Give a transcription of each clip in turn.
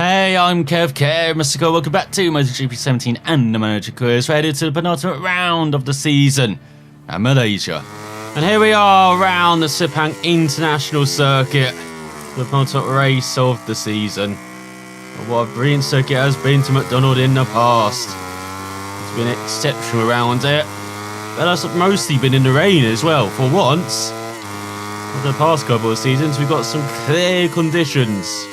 Hey, I'm Kev, Mr. Go. Welcome back to MotoGP 17 and the Manager Quiz. We're headed to the penultimate round of the season at Malaysia. And here we are around the Sepang International Circuit, the penultimate race of the season. And what a brilliant circuit has been to MacDonald in the past. It's been exceptional around it. But that's mostly been in the rain as well. For once, over the past couple of seasons, we've got some clear conditions.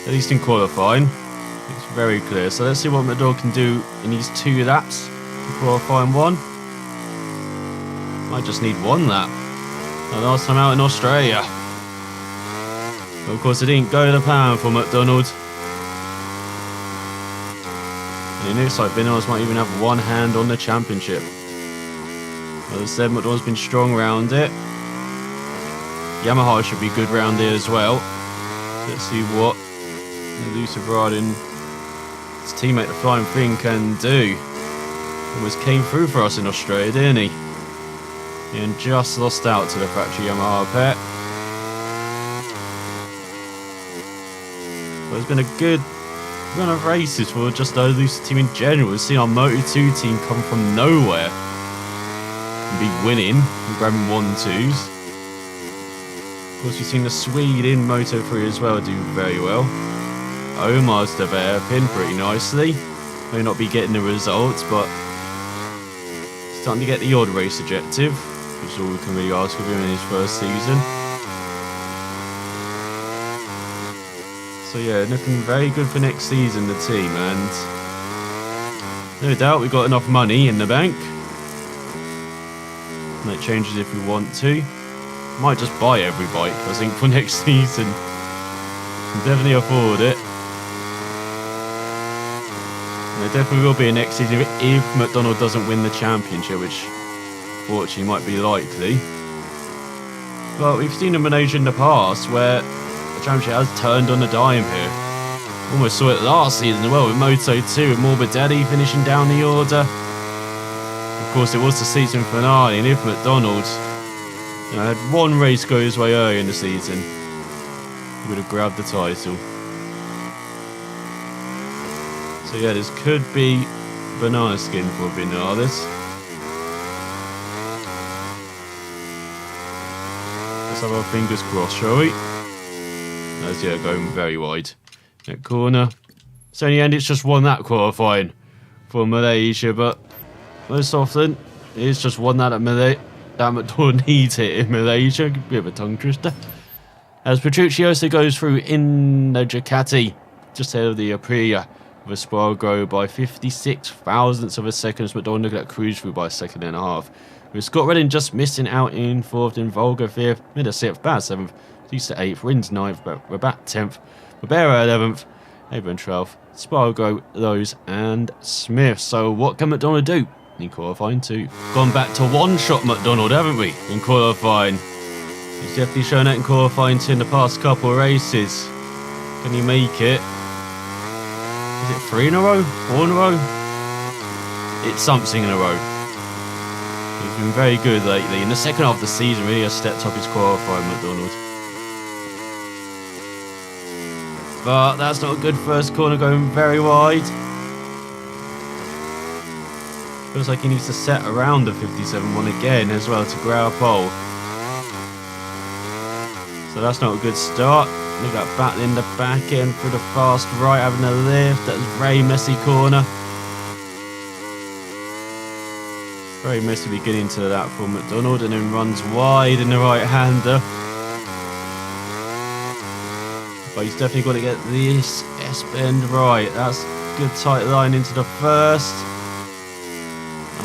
At least in qualifying, it's very clear. So let's see what MacDonald can do in these 2 laps. Qualifying 1. Might just need 1 lap. The last time out in Australia. But of course, it didn't go to plan for MacDonald. And it looks like Vinales might even have 1 hand on the championship. As I said, MacDonald's been strong round it. Yamaha should be good round here as well. Let's see what Elusive riding his teammate the Flying Thing can do. Almost came through for us in Australia, didn't he? And just lost out to the factory Yamaha pet. But it's been a good run of races for just the Elusive team in general. We've seen our Moto2 team come from nowhere and be winning and grabbing 1-2s. Of course, we've seen the Swede in Moto3 as well do very well. Omar's developing pretty nicely. May not be getting the results, but starting to get the odd race objective, which is all we can really ask of him in his first season. So yeah, looking very good for next season, the team, and no doubt we've got enough money in the bank. Make changes if we want to. Might just buy every bike, I think, for next season. Can definitely afford it. There definitely will be a next season if MacDonald doesn't win the championship, which fortunately might be likely. But we've seen in Malaysia in the past where the championship has turned on a dime here. Almost saw it last season as well with Moto2 with Morbidelli finishing down the order. Of course, it was the season finale, and if MacDonald had 1 race go his way early in the season, he would have grabbed the title. So yeah, this could be banana skin for Vinales. Let's have our fingers crossed, shall we? As yeah, going very wide. That corner. So in the end, it's just 1 lap qualifying for Malaysia, but most often it's just 1 lap at that MacDonald needs it in Malaysia. Bit of a tongue twister. As Petrucci also goes through in the Ducati, just ahead of the Aprilia. Of Espargaro by 56 thousandths of a second, as MacDonald looking at cruise through by a 1.5 seconds. With Scott Redding just missing out in 4th, in Volga 5th, Mida 6th, Bad 7th, Lisa 8th, Rins 9th, Rabat 10th, Barbera 11th, Abram 12th, Spargo, Lowe's and Smith. So what can MacDonald do in qualifying 2? Gone back to one-shot MacDonald, haven't we, in qualifying? He's definitely shown that in qualifying 2 in the past couple of races. Can he make it? Is it 3 in a row? 4 in a row? It's something in a row. He's been very good lately. In the second half of the season, really has stepped up his qualifying, MacDonald. But that's not a good first corner, going very wide. Feels like he needs to set around the 57-1 again as well to grab pole. So that's not a good start. Look at that battling the back end through the fast right, having a lift. That was a very messy corner. Very messy beginning to that for MacDonald, and then runs wide in the right-hander. But he's definitely got to get this S-bend right. That's a good tight line into the first.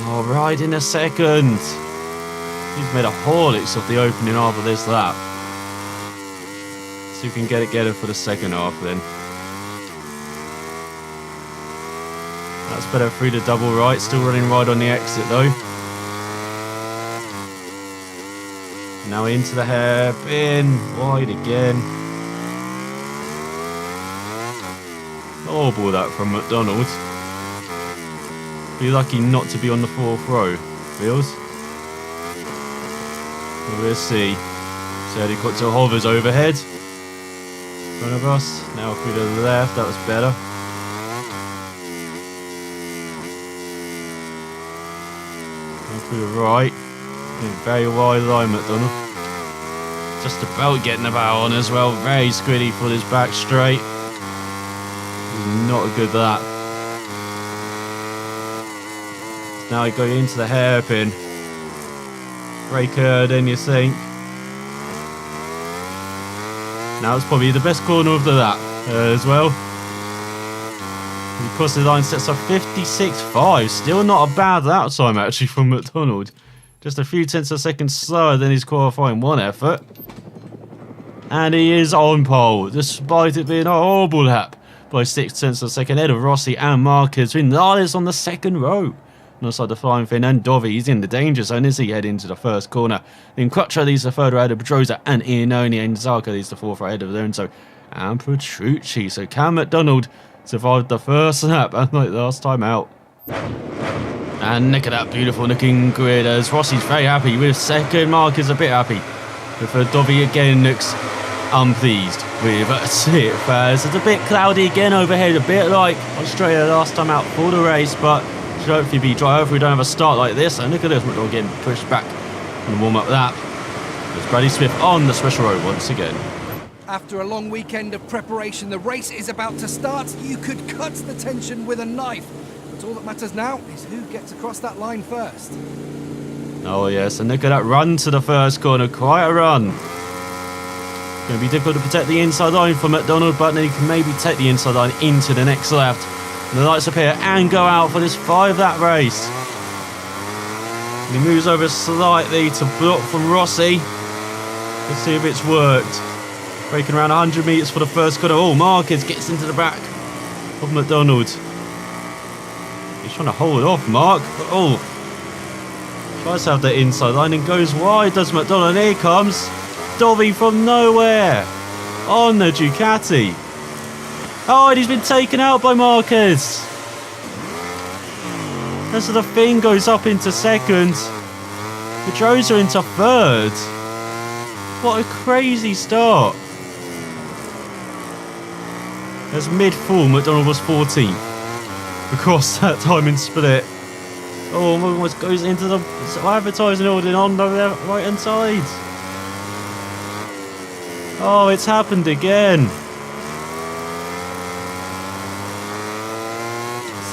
Oh, right in the second. He's made a Horlicks of the opening half of this lap. So you can get it for the second half then. That's better through the double right. Still running wide on the exit though. Now into the hairpin. Wide again. Horrible that from MacDonald. Be lucky not to be on the 4th row, feels. Well, we'll see. So helicopter hovers overhead. front of us. Now through to the left, that was better. And through the right. Very wide line, MacDonald. Just about getting the bow on as well. Very squiddy for this back straight. Not a good lap. Now you go into the hairpin. Breaker, then you think. Now it's probably the best corner of the lap as well. He crosses the line, sets off 56.5. Still not a bad lap time actually from MacDonald. Just a few tenths of a second slower than his qualifying one effort. And he is on pole, despite it being a horrible lap. By 6 tenths of a second ahead of Rossi and Marquez, with Nales on the second row. And also the flying fin, and Dovi, in the danger zone as he head into the first corner. Then Crutcher leads the third ahead of Pedrosa, and Iannone and Zarco leads the fourth ahead of Lorenzo and Petrucci. So can MacDonald survive the first lap, unlike last time out. And look at that beautiful looking grid as Rossi's very happy with second. Marquez a bit happy. But Dovi again looks unpleased with it. It's a bit cloudy again overhead, a bit like Australia last time out for the race, but should hopefully be dry. Hopefully we don't have a start like this. And look at this, MacDonald getting pushed back on the warm-up lap. There's Bradley Smith on the special road once again. After a long weekend of preparation, the race is about to start. You could cut the tension with a knife. But all that matters now is who gets across that line first. Oh yes, and look at that run to the first corner. Quite a run. Going to be difficult to protect the inside line for MacDonald, but then he can maybe take the inside line into the next left. And the lights appear and go out for this 5-lap race. And he moves over slightly to block from Rossi. Let's see if it's worked. Breaking around 100 metres for the first corner. Oh, Marquez gets into the back of MacDonald. He's trying to hold off Mark. But oh, tries to have the inside line and goes wide, does MacDonald. And here comes Dovi from nowhere on the Ducati. Oh, and he's been taken out by Marquez. And so the thing goes up into second. Pedrosa into third. What a crazy start. As mid-full, MacDonald was 14th. Across that time in split. Oh, almost goes into the advertising order on the right hand side. Oh, it's happened again.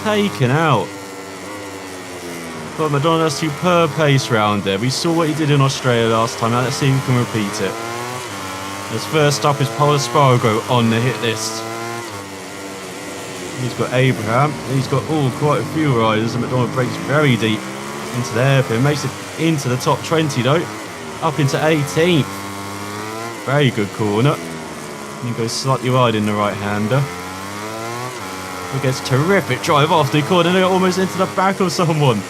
Taken out. But MacDonald has a superb pace round there. We saw what he did in Australia last time. Now let's see if we can repeat it. As first up is Paul Espargaro on the hit list. He's got Abraham. He's got quite a few riders, and MacDonald breaks very deep into the hairpin. Makes it into the top 20 though. Up into 18th. Very good corner. And he goes slightly wide in the right-hander. He gets terrific drive off the corner, almost into the back of someone.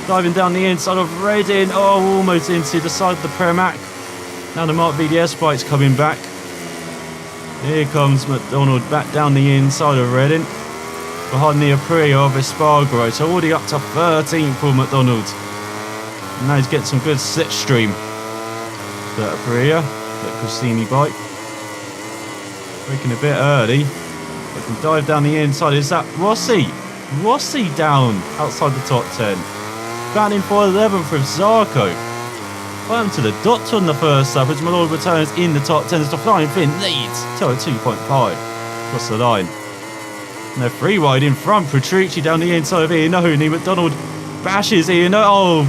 Diving down the inside of Redding. Oh, almost into the side of the Premac. Now the Mark VDS bike's coming back. Here comes MacDonald back down the inside of Redding. Behind the Aprilia of Espargaro. So already up to 13th for MacDonald. And now he's getting some good slipstream. The Aprilia, the Costini bike. Breaking a bit early. But can dive down the inside. Is that Rossi? Rossi down outside the top 10. Batting for 11th with Zarco. Well, to the dots on the first lap as MacDonald returns in the top 10 as the flying fin leads to a 2.5 across the line. And they're free wide in front. Petrucci down the inside of Iannone. MacDonald bashes Iannone. Oh!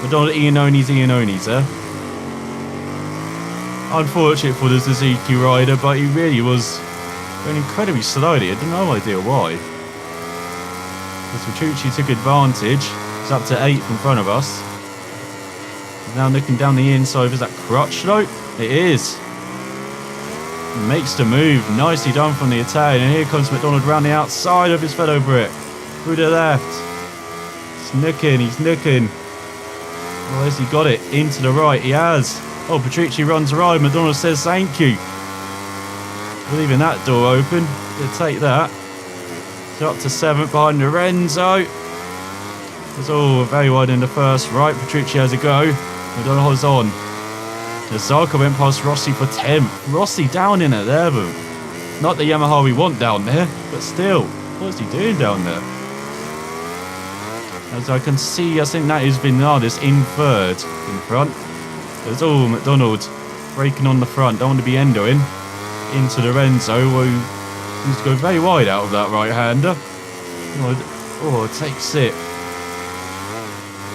MacDonald Iannone's there. Unfortunate for the Suzuki rider, but he really was going incredibly slowly. I had no idea why. As Petrucci took advantage. He's up to 8th in front of us. Now looking down the inside, is that Crutchlow? It is. Makes the move. Nicely done from the Italian. And here comes MacDonald round the outside of his fellow Brit. Through the left. He's nooking. Oh, has he got it? Into the right. He has. Oh, Petrucci runs right. MacDonald says thank you. Leaving that door open. He'll take that. So up to 7th behind Lorenzo. It's all very wide in the first right. Petrucci has a go. MacDonald holds on. Zarco went past Rossi for 10th. Rossi down in 11th. Not the Yamaha we want down there, but still, what is he doing down there? As I can see, I think that is Vinales in 3rd in front. There's MacDonald braking on the front. Don't want to be endoing into Lorenzo, who needs to go very wide out of that right-hander. Oh, takes it.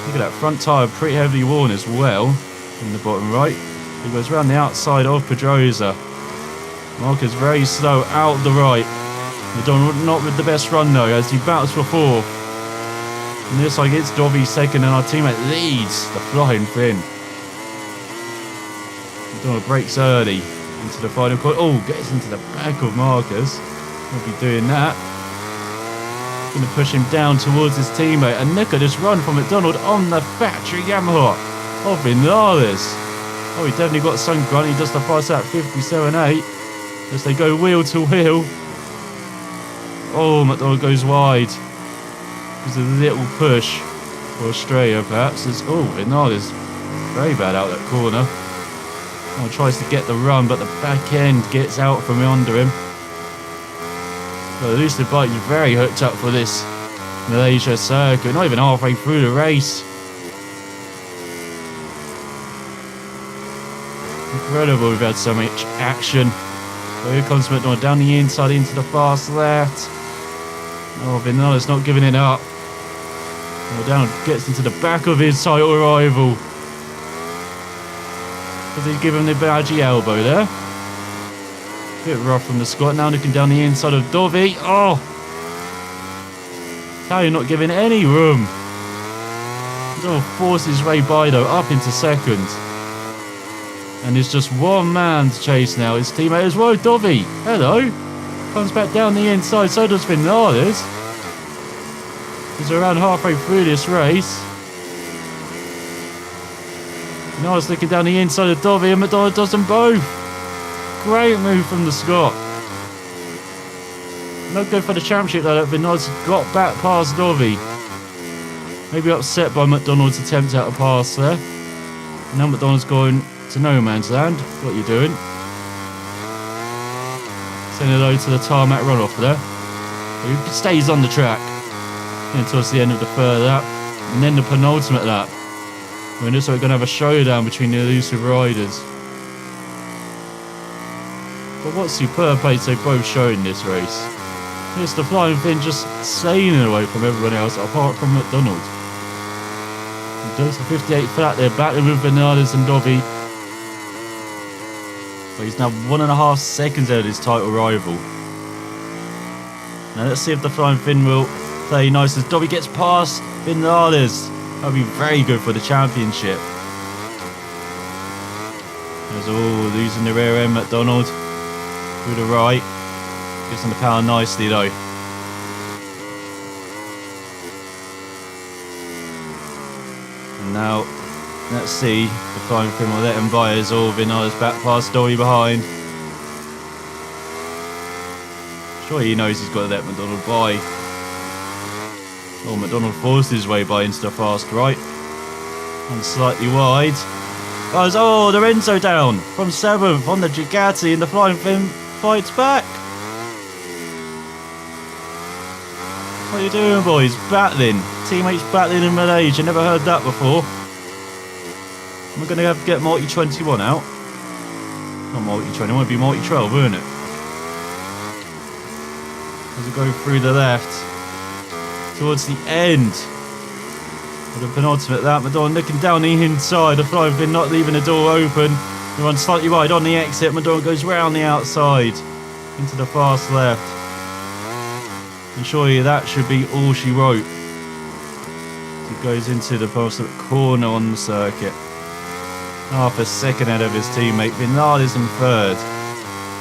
Look at that front tyre, pretty heavily worn as well in the bottom right. He goes around the outside of Pedrosa. Marquez very slow out the right. MacDonald not with the best run though, as he battles for 4th. And this like it's Dobby 2nd, and our teammate leads the Flying Finn. MacDonald breaks early into the final corner. Oh, gets into the back of Marquez. Won't be doing that. Going to push him down towards his teammate, and look at this run from MacDonald on the factory Yamaha of Vinales. Oh, he definitely got some grunt. He does the fast at 57.8 as they go wheel to wheel. Oh, MacDonald goes wide. There's a little push for Estrella, perhaps. Vinales very bad out that corner. Oh, tries to get the run, but the back end gets out from under him. But the Elusive bike is very hooked up for this Malaysia circuit. Not even halfway through the race. Incredible, we've had so much action. So here comes MacDonald down the inside into the fast left. Oh, Vinales not giving it up. Down gets into the back of his title rival. Does he give him the badgy elbow there? Bit rough from the Scot. Now looking down the inside of Dovi. Oh! Italian not giving any room. He'll force his way by though, up into 2nd. And it's just one man to chase now. His teammate as well, Dovi. Hello. Comes back down the inside, so does Vinales. He's around halfway through this race. Vinales looking down the inside of Dovi, and MacDonald does them both. Great move from the Scot. No good for the championship though, that Vinales got back past Dovi. Maybe upset by MacDonald's attempt at a pass there. Now MacDonald's going to no man's land. What are you doing? Send it over to the tarmac runoff there. He stays on the track until the end of the 3rd lap, and then the penultimate lap. When this we're going to have a showdown between the Elusive riders. But what superb pace they've both shown in this race. Here's the Flying Finn just sailing away from everyone else apart from MacDonald. He does the 58 flat there, battling with Vinales and Dovi. But he's now 1.5 seconds out of his title rival. Now let's see if the Flying Finn will play nice as Dovi gets past Vinales. That'll be very good for the championship. There's losing the rear end, MacDonald. Through the right. Gives him the power nicely though. And now, let's see. The Flying Finn will let him by as Vinales back past Dovi behind. Sure he knows he's got to let MacDonald by. Oh, MacDonald forced his way by into the fast right. And slightly wide. Oh, Lorenzo down from 7th on the Ducati, and the Flying Finn fights back. What are you doing, boys? Battling. Teammates battling in Malaysia. Never heard that before. We're going to have to get Multi 21 out. Not Multi 21, it would be Multi 12, wouldn't it? As we go through the left. Towards the end of the penultimate lap, MacDonald looking down the inside. The Flying Finn not leaving the door open. He runs slightly wide on the exit. MacDonald goes round the outside into the fast left. And surely that should be all she wrote. He goes into the penultimate corner on the circuit. Half a second ahead of his teammate. Vinales in 3rd.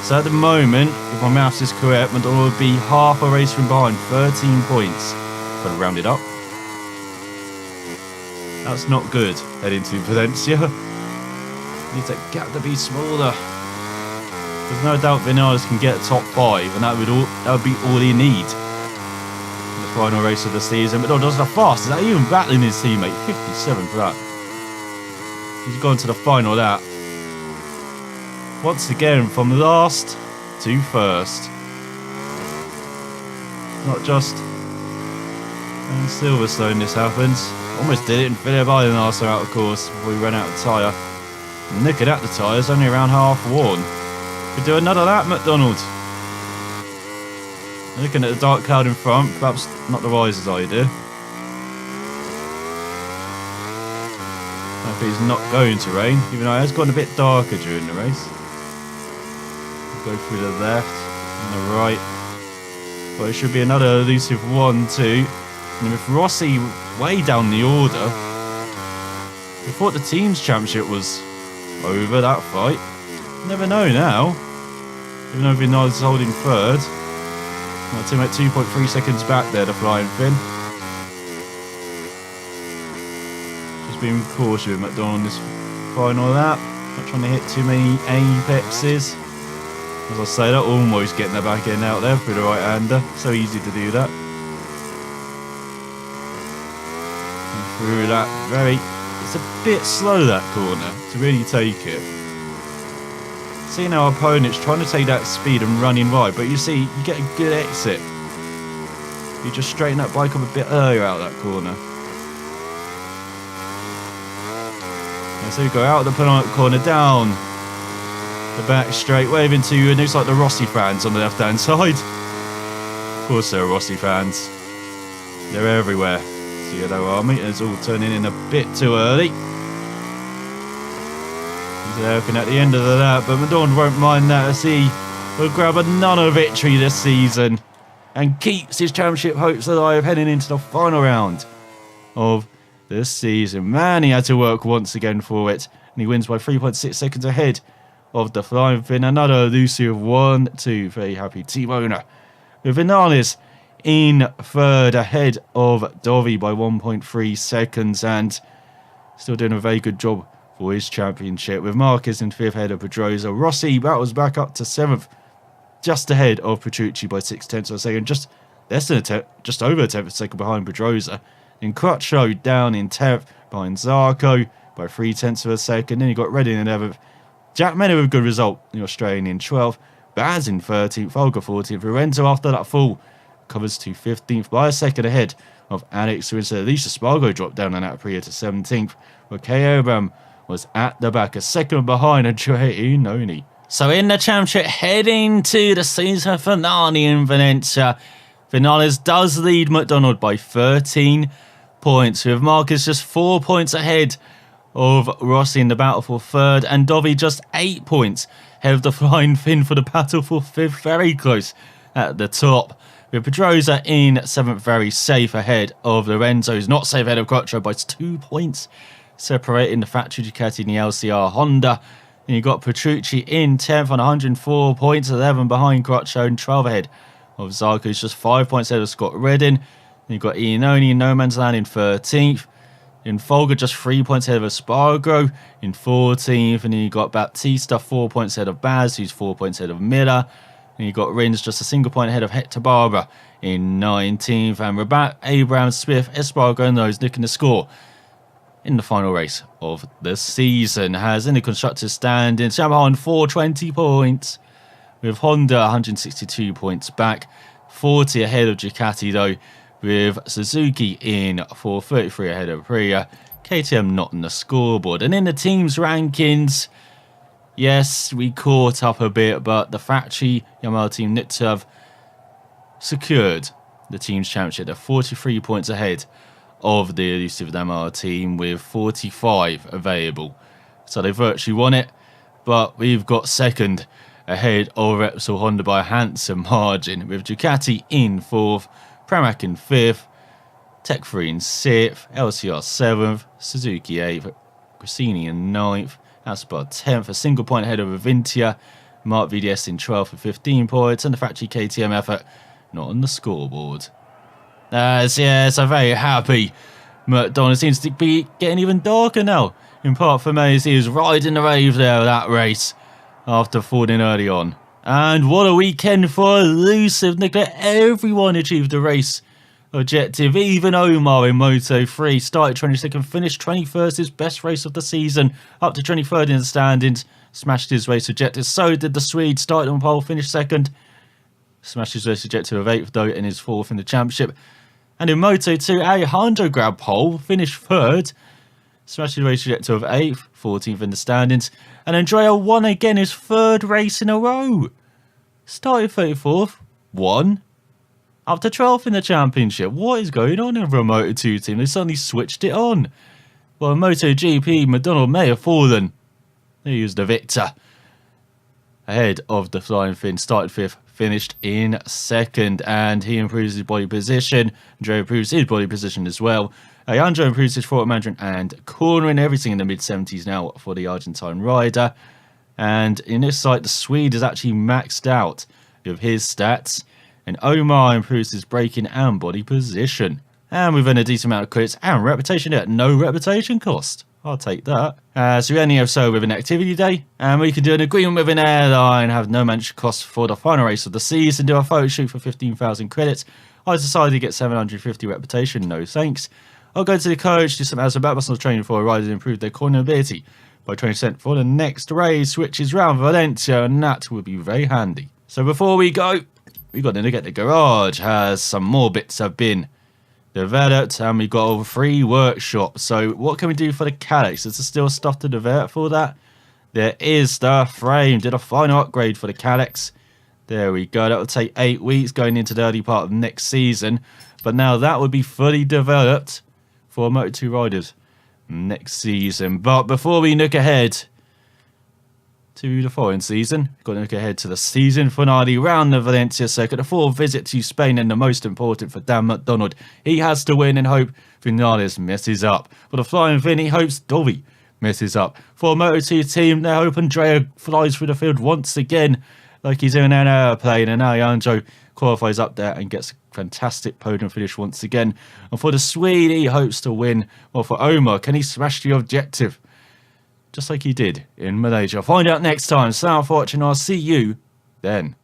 So at the moment, if my maths is correct, MacDonald would be half a race from behind, 13 points. Got to round it up. That's not good heading to Valencia. Needs that gap to be smaller. There's no doubt Vinales can get top 5, and that would be all he need in the final race of the season. But does the fastest. Is that even battling his teammate? 57 for that. He's gone to the final lap. once again from last to first. Not just in Silverstone this happens. Almost did it in Phillip Island also out of course before we ran out of tyre. And looking at the tyres, only around half worn. Could do another lap, MacDonald. Looking at the dark cloud in front, perhaps not the wisest idea. Hopefully it's not going to rain, even though it has gotten a bit darker during the race. We'll go through the left and the right. But it should be another elusive 1-2. And with Rossi way down the order, we thought the team's championship was over that fight. Never know now. Even though Vinales is holding third. My teammate 2.3 seconds back there, the flying Finn. Just being cautious with MacDonald on this final lap. Not trying to hit too many apexes. As I say that, almost getting the back end out there through the right-hander. So easy to do that. And through that it's a bit slow that corner to really take it. Seeing our opponent's trying to take that speed and running wide, but you see, you get a good exit. You just straighten that bike up a bit earlier out of that corner. And so you go out of the penalty corner, down the back straight, waving to you, and looks like the Rossi fans on the left-hand side. Of course there are Rossi fans. They're everywhere. So yeah, there are meters all turning in a bit too early. They're looking at the end of the lap, but MacDonald won't mind that as he will grab another victory this season and keeps his championship hopes alive heading into the final round of this season. Man, he had to work once again for it, and he wins by 3.6 seconds ahead of the flying Finn. Another elusive 1-2. Very happy team owner. With Vinales in third ahead of Dovi by 1.3 seconds and still doing a very good job for his championship, with Marquez in fifth ahead of Pedrosa. Rossi battles back up to seventh, just ahead of Petrucci by 0.6 of a second, just less than just over a tenth of a second behind Pedrosa. And Crutchlow down in 10th behind Zarco by 0.3 of a second. Then you got Redding in 11th. Jack Miller with a good result, the Australian in 12th. Baz in 13th, Volga 14th. Lorenzo after that fall covers to 15th by a second ahead of Alex, who instead Alicia Spargo dropped down on that Aprilia to 17th. But K. Abraham was at the back, a second behind Andrea Inoni. So in the championship, heading to the season finale in Valencia, Vinales does lead MacDonald by 13 points, with Marquez just 4 points ahead of Rossi in the battle for third, and Dovi just 8 points ahead of the flying Finn for the battle for fifth, very close at the top. With Pedrosa in 7th, very safe ahead of Lorenzo, who's not safe ahead of Quattro by 2 points, separating the factory Ducati and the LCR Honda. And you've got Petrucci in 10th on 104 points, 11 behind Crutchlow and 12 ahead of Zarco, who's just 5 points ahead of Scott Redding. And you've got Iannone in no man's land in 13th. In Folger, just 3 points ahead of Espargaro in 14th. And then you've got Baptista 4 points ahead of Baz, who's 4 points ahead of Miller. And you've got Rins just a single point ahead of Hector Barbara in 19th. And Rabat, Abraham, Smith, Espargaro and those nicking the score in the final race of the season. Has in the constructors standings Yamaha on 420 points, with Honda 162 points back, 40 ahead of Ducati though, with Suzuki in 433 ahead of Aprilia, KTM not on the scoreboard. And in the team's rankings, yes, we caught up a bit, but the factory Yamaha team looked to have secured the team's championship. They're 43 points ahead of the Elusive Yamaha team with 45 available. So they virtually won it, but we've got second ahead of Repsol Honda by a handsome margin, with Ducati in 4th, Pramac in 5th, Tech 3 in 6th, LCR 7th, Suzuki 8th, Gresini in 9th, Aspar 10th, a single point ahead of Avintia, Mark VDS in 12th with 15 points, and the factory KTM effort not on the scoreboard. Yes, I'm very happy. MacDonald seems to be getting even darker now, in part for me as he was riding the wave there of that race after falling early on. And what a weekend for Elusive. Nicola, everyone achieved the race objective, even Omar in Moto 3. Started 22nd, finished 21st, his best race of the season, up to 23rd in the standings. smashed his race objective. So did the Swede, started on pole, finished second. Smashed his race objective of 8th though, and is 4th in the championship. And in Moto2, Alejandro grabbed pole, finished 3rd. Smashed his race objective of 8th, 14th in the standings. And Andrea won again his 3rd race in a row. Started 34th, won. Up to 12th in the championship. What is going on in the Moto2 team? They suddenly switched it on. Well, in MotoGP, MacDonald may have fallen. He was the victor. Ahead of the Flying Finn, started 5th, finished in 2nd, and he improves his body position. Andrea improves his body position as well. Alejandro improves his forward management and cornering, everything in the mid-70s now for the Argentine rider. And in this site, the Swede is actually maxed out of his stats, and Omar improves his braking and body position. And we've earned a decent amount of credits and reputation at no reputation cost. I'll take that. So we only have so with an activity day, and we can do an agreement with an airline, have no managed costs for the final race of the season, do a photo shoot for 15,000 credits. I decided to get 750 reputation, no thanks. I'll go to the coach, do some personal training for a rider to improve their corner ability by 20% for the next race, which is round Valencia, and that will be very handy. So before we go, we got to look at the garage, as some more bits have been developed, and we got a free workshop. So what can we do for the Calyx? Is there still stuff to develop for that? There is the frame. Did a final upgrade for the Calyx. There we go. That will take 8 weeks going into the early part of next season. But now that would be fully developed for Moto2 riders next season. But before we look ahead to the following season, we've got to look ahead to the season finale round the Valencia circuit, the 4th visit to Spain, and the most important for Dan MacDonald. He has to win and hope Vinales messes up. For the Flying Finn, he hopes Dolby messes up. For a Moto2 team, they hope Andrea flies through the field once again like he's in an airplane, and Alejandro qualifies up there and gets a fantastic podium finish once again. And for the Swede, he hopes to win. Well, for Omar, can he smash the objective just like he did in Malaysia? Find out next time. Thanks for watching. I'll see you then.